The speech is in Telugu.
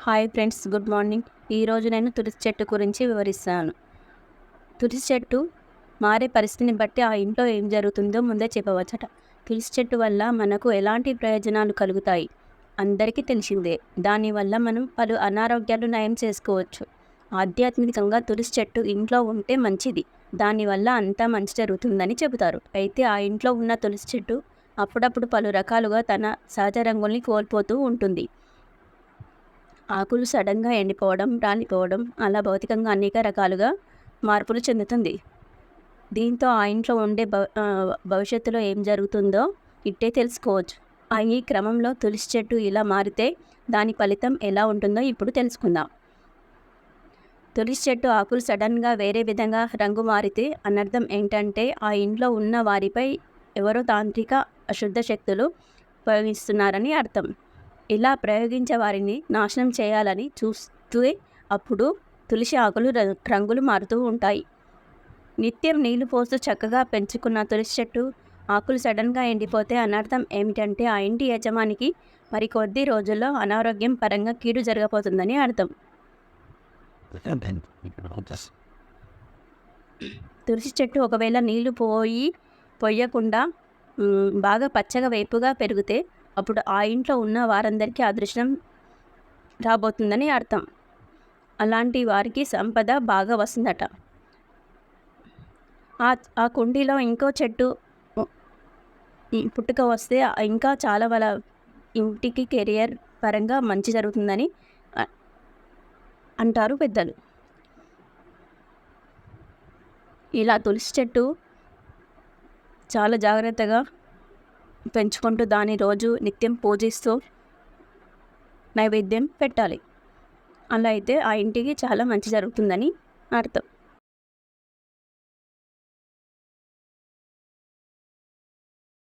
Hi friends, good morning. ఈరోజు నేను తులసి చెట్టు గురించి వివరిస్తాను. తులసి చెట్టు మారే పరిస్థితిని బట్టి ఆ ఇంట్లో ఏం జరుగుతుందో ముందే చెప్పవచ్చట. తులసి చెట్టు వల్ల మనకు ఎలాంటి ప్రయోజనాలు కలుగుతాయి అందరికీ తెలిసిందే. దానివల్ల మనం పలు అనారోగ్యాలు నయం చేసుకోవచ్చు. ఆధ్యాత్మికంగా తులసి చెట్టు ఇంట్లో ఉంటే మంచిది. దానివల్ల అంతా మంచి జరుగుతుందని చెబుతారు. అయితే ఆ ఇంట్లో ఉన్న తులసి చెట్టు అప్పుడప్పుడు పలు రకాలుగా తన సహజ రంగుల్ని కోల్పోతూ ఉంటుంది. ఆకులు సడన్గా ఎండిపోవడం, రాలిపోవడం, అలా భౌతికంగా అనేక రకాలుగా మార్పులు చెందుతుంది. దీంతో ఆ ఇంట్లో ఉండే భవిష్యత్తులో ఏం జరుగుతుందో ఇట్టే తెలుసుకోవచ్చు. ఈ క్రమంలో తులసి చెట్టు ఇలా మారితే దాని ఫలితం ఎలా ఉంటుందో ఇప్పుడు తెలుసుకుందాం. తులసి చెట్టు ఆకులు సడన్గా వేరే విధంగా రంగు మారితే అనర్థం ఏంటంటే ఆ ఇంట్లో ఉన్న వారిపై ఎవరో తాంత్రిక అశుద్ధ శక్తులు ప్రయోగిస్తున్నారని అర్థం. ఇలా ప్రయోగించే వారిని నాశనం చేయాలని చూస్తే అప్పుడు తులసి ఆకులు రంగులు మారుతూ ఉంటాయి. నిత్యం నీళ్లు పోస్తూ చక్కగా పెంచుకున్న తులసి చెట్టు ఆకులు సడన్గా ఎండిపోతే అనర్థం ఏమిటంటే ఆ ఇంటి యజమానికి మరికొద్ది రోజుల్లో అనారోగ్యం పరంగా కీడు జరగబోతుందని అర్థం. తులసి చెట్టు ఒకవేళ నీళ్లు పోయకుండా బాగా పచ్చగా వేపుగా పెరిగితే అప్పుడు ఆ ఇంట్లో ఉన్న వారందరికీ అదృష్టం రాబోతుందని అర్థం. అలాంటి వారికి సంపద బాగా వస్తుందట. ఆ కుండీలో ఇంకో చెట్టు పుట్టుక వస్తే ఇంకా చాలా వాళ్ళ ఇంటికి కెరియర్ పరంగా మంచి జరుగుతుందని అంటారు పెద్దలు. ఇలా తులసి చెట్టు చాలా జాగ్రత్తగా పెంచుకుంటూ దాన్ని రోజు నిత్యం పూజిస్తూ నైవేద్యం పెట్టాలి. అలా అయితే ఆ ఇంటికి చాలా మంచి జరుగుతుందని అర్థం.